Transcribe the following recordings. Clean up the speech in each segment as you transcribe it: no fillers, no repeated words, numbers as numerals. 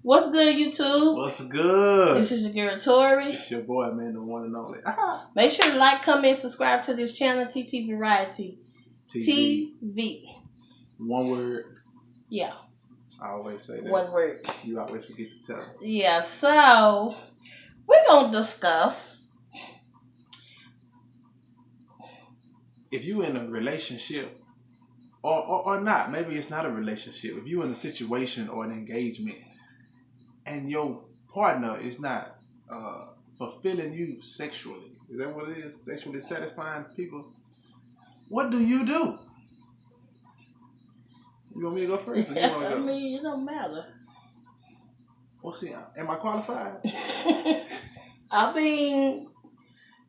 What's good, YouTube? What's good? This is your girl Tori. It's your boy, man, the one and only. Make sure to like, comment, subscribe to this channel, TT Variety TV. One word. Yeah. I always say that. One word. You always forget to tell. Yeah, so we're going to discuss. If you in a relationship, or not, maybe it's not a relationship. If you in a situation or an engagement and your partner is not fulfilling you sexually, is that what it is? Sexually satisfying people? What do? You want me to go first? Or you want to go? I mean, it don't matter. Well, see, am I qualified? I mean,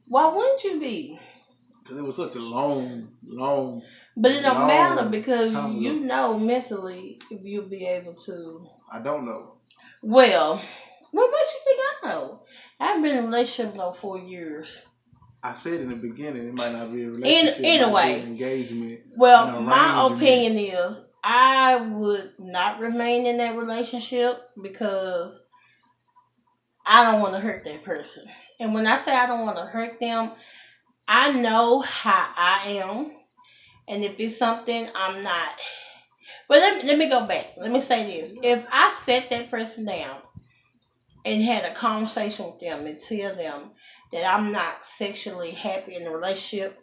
why wouldn't you be? Because it was such a long. But it don't matter because you know mentally if you'll be able to. I don't know. Well, what makes you think I know? I've been in a relationship for 4 years. I said in the beginning it might not be a relationship. Anyway, engagement. Well, my opinion is I would not remain in that relationship because I don't want to hurt that person. And when I say I don't want to hurt them, I know how I am. And if it's something I'm not. But let me go back. Let me say this. If I set that person down and had a conversation with them and tell them that I'm not sexually happy in the relationship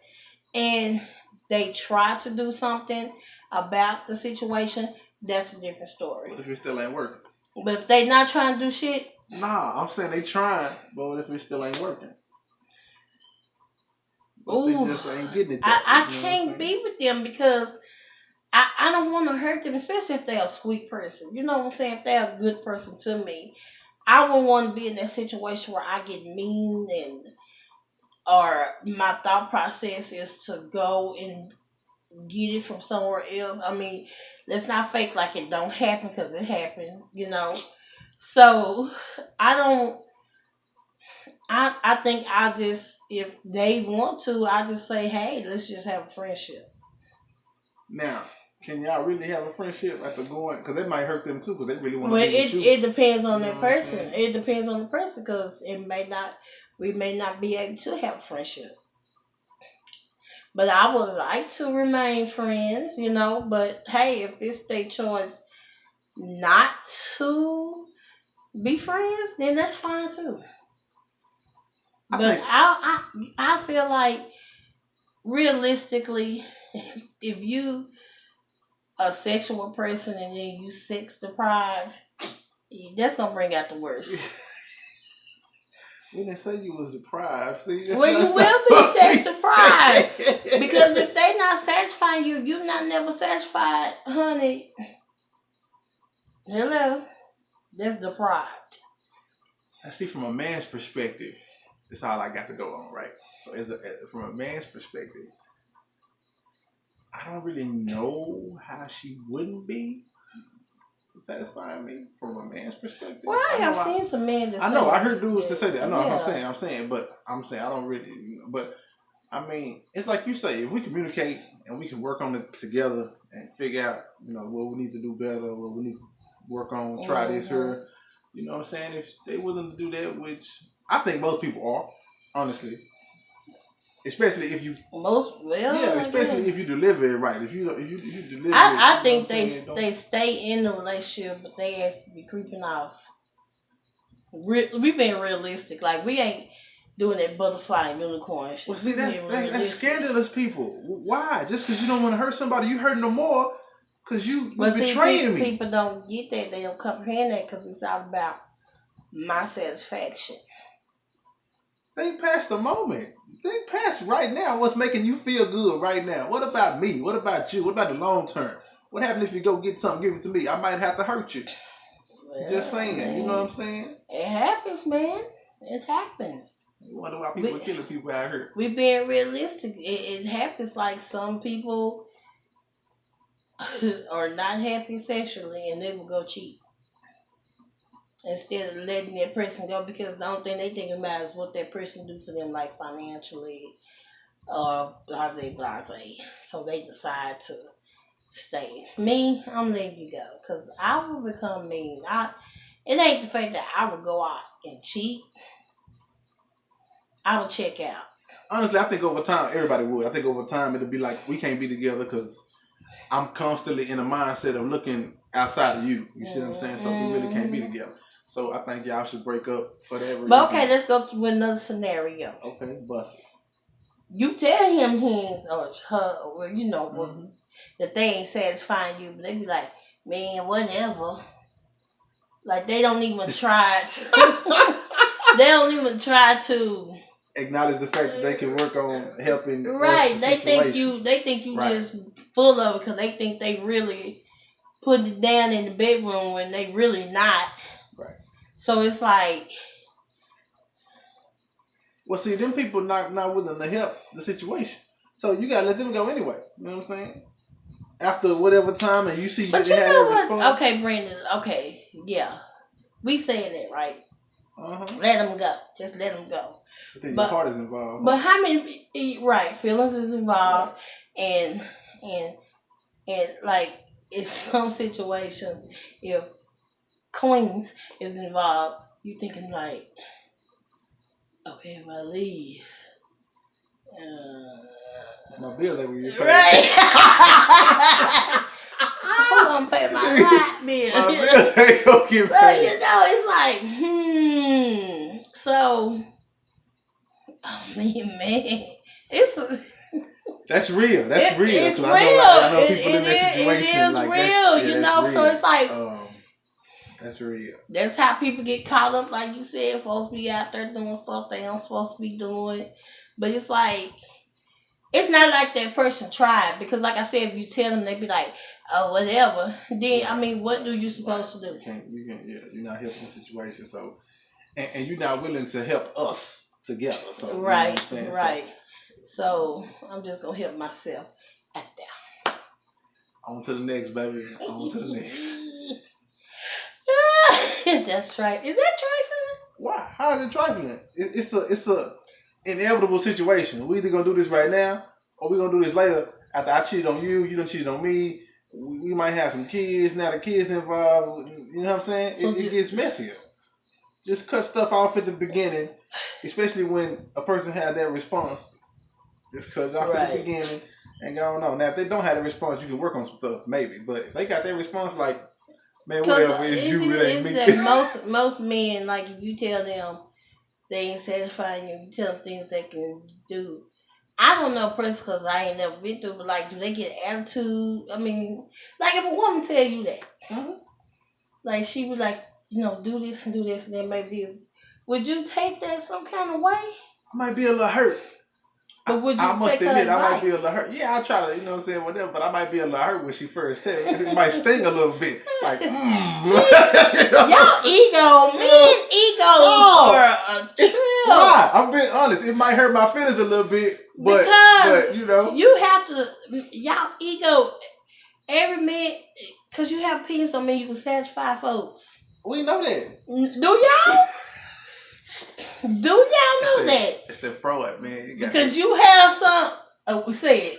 and they try to do something about the situation, that's a different story. What if it still ain't working? But if they not trying to do shit? Nah, I'm saying they trying, but what if it still ain't working? Ooh, they just ain't getting it. I can't be with them because I don't want to hurt them, especially if they're a sweet person. You know what I'm saying? If they're a good person to me, I wouldn't want to be in that situation where I get mean or my thought process is to go and get it from somewhere else. I mean, let's not fake like it don't happen because it happened, you know. So I think I just, if they want to, I just say, hey, let's just have a friendship. Now, can y'all really have a friendship after going? Because that might hurt them too, because they really want to be with you. It depends on that person. It depends on the person because we may not be able to have a friendship. But I would like to remain friends, you know. But hey, if it's their choice not to be friends, then that's fine too. But I feel like realistically, if you a sexual person and then you sex deprived, that's gonna bring out the worst. We didn't say you was deprived. See, well, you will be sex deprived because if they not satisfying you, you're not never satisfied, honey. Hello, that's deprived. I see from a man's perspective. That's all I got to go on, right? So, from a man's perspective, I don't really know how she wouldn't be satisfying me from a man's perspective. Well, I have seen some men that say I know, I heard dudes to say that. I know what yeah. I'm saying, but I don't really, but I mean, it's like you say, if we communicate and we can work on it together and figure out, what we need to do better, what we need to work on, try this here, you know what I'm saying? If they willing to do that, which I think most people are, honestly. Especially if you especially if you deliver it right. If you deliver I think they stay in the relationship, but they has to be creeping off. We being realistic, like we ain't doing that butterfly and unicorn shit. Well, see, that's scandalous, people. Why? Just because you don't want to hurt somebody, you hurt no more because you betraying me. People don't get that. They don't comprehend that because it's all about my satisfaction. Think past the moment. Think past right now. What's making you feel good right now? What about me? What about you? What about the long term? What happens if you go get something, give it to me? I might have to hurt you. Well, just saying. Man, you know what I'm saying? It happens, man. It happens. You wonder why people are killing people out here. We being realistic. It happens. Like some people are not happy sexually and they will go cheat. Instead of letting that person go because the only thing they think about is what that person do for them, like financially or blase. So they decide to stay. Me, I'm letting you go because I will become mean. It ain't the fact that I would go out and cheat. I would check out. Honestly, I think over time, everybody would. I think over time, it'll be like, we can't be together because I'm constantly in a mindset of looking outside of you. You see what I'm saying? So we really can't be together. So I think y'all should break up for that reason. But okay, let's go to another scenario. Okay, bust it. You tell him he or her, or you know, that they ain't satisfying you, but they be like, man, whatever. Like they don't even try to. They don't even try to acknowledge the fact that they can work on helping. Right. They think you right. Just full of it because they think they really put it down in the bedroom when they really not. Right. So it's like. Well, see, them people not willing to help the situation. So you gotta let them go anyway. You know what I'm saying? After whatever time, and you see but you you know what? Response. Okay, Brandon. Okay, yeah, we saying that right. Let them go. Just let them go. But then your heart is involved. But how many? Right, feelings is involved, right. and like in some situations, if Queens is involved, you thinking like, okay, if I leave, my bills ain't gonna get paid. Right. I want to pay my light bill. My bills ain't gonna get paid. But you know, it's like, So, I mean, man, that's real. That's real. It's real. I know people in that situation. It is like, real, you know. Real. So it's like that's real. That's how people get caught up, like you said. Supposed to be out there doing stuff they aren't supposed to be doing, but it's like it's not like that person tried because, like I said, if you tell them, they be like, "Oh, whatever." Then I mean, what do you supposed to do? You're not helping the situation. So, and you're not willing to help us together. So right, you know what I'm saying? Right. So I'm just gonna help myself at that. On to the next, baby. On to the next. That's right. Is that trifling? Why? How is it trifling? It's a inevitable situation. We either gonna do this right now, or we gonna do this later. After I cheated on you, you done cheated on me. We might have some kids. Now the kids involved. You know what I'm saying? So it gets messier. Just cut stuff off at the beginning, especially when a person had that response. Just cut it off at the beginning and go on. Now if they don't have that response, you can work on some stuff maybe. But if they got that response, like, man, whatever, it's you, it ain't me. That most men, like, if you tell them they ain't satisfying you, you tell them things they can do. I don't know, Prince, because I ain't never been through, but, like, do they get attitude? I mean, like, if a woman tell you that, like, she be like, you know, do this and then maybe this. Would you take that some kind of way? I might be a little hurt. But would you I must admit, I might be a little hurt. Yeah, I'll try to, you know what I'm saying, whatever, but I might be a little hurt when she first tells me. It might sting a little bit. Like, you know y'all ego, men's ego for a trip. Why? I'm being honest. It might hurt my feelings a little bit, but you know. You have to, y'all ego, every man, because you have penis don't mean you can satisfy folks. We know that. Do y'all? Do y'all know that? It's the Freud, man. Because you have some. Oh, we say it.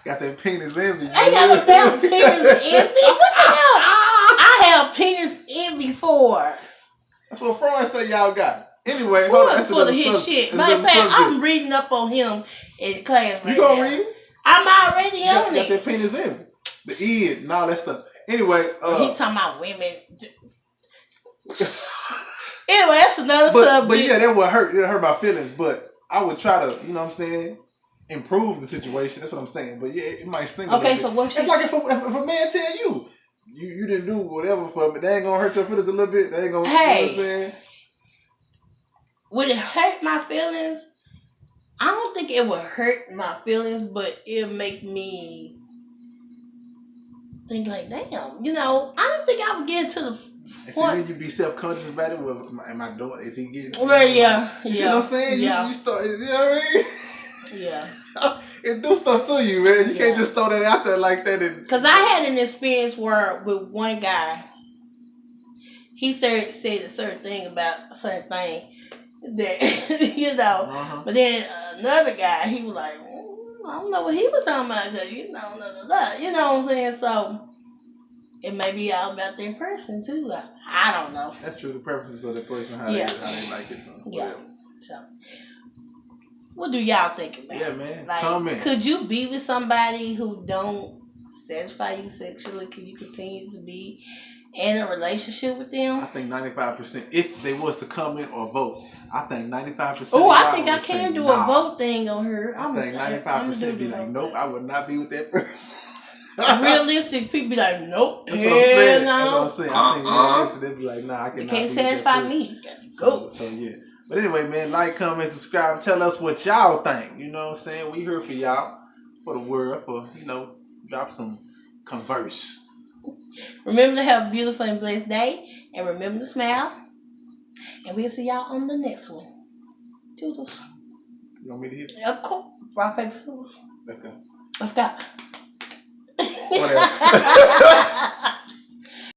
Got that penis envy. I got that penis envy. What the hell? I have penis envy for. That's what Freud say y'all got. Anyway, hold on. That's full of his shit. Matter of fact, I'm reading up on him in class right now. You gonna read? I'm already on it. Got that penis envy. The id and all that stuff. Anyway, he talking about women. Anyway, that's another subject. But yeah, that would hurt. It hurt my feelings. But I would try to, you know what I'm saying, improve the situation. That's what I'm saying. But yeah, it might sting. Okay, so what? It's like if a man tell you didn't do whatever for me, they ain't gonna hurt your feelings a little bit. They ain't gonna. Hey, you know what I'm saying? Would it hurt my feelings? I don't think it would hurt my feelings, but it'll make me think like, damn, you know, I don't think I would get into the and see, then you be self-conscious about it. Well, am I doing? Is he getting? Well, yeah. You know what I'm saying? Yeah. You start. You know what I mean? Yeah. It do stuff to you, man. You can't just throw that out there like that. Because I had an experience where with one guy, he said a certain thing about a certain thing that you know, but then another guy, he was like, I don't know what he was talking about, you know, you know what I'm saying? So it may be all about their person too. I don't know. That's true. The preferences of the person, how Yeah. they like it. Yeah. So, what do y'all think about? Yeah, man. Like, comment. Could you be with somebody who don't satisfy you sexually? Can you continue to be in a relationship with them? I think 95%. If they was to comment or vote, I think 95%. Oh, I think I can do a vote thing on her. I think 95% be like, nope, I would not be with that person. Realistic people be like, nope. That's what I'm saying. No. That's what I'm saying. I think realistic they be like, nah, I cannot. You can't be satisfy with that me. Go. So yeah. But anyway, man, like, comment, subscribe, tell us what y'all think. You know what I'm saying? We here for y'all, for the world, for drop some converse. Remember to have a beautiful and blessed day, and remember to smile. And we'll see y'all on the next one. Toodles. You want me to hit? Yeah, cool. Rock, paper, scissors. Let's go. Let's go. Whatever.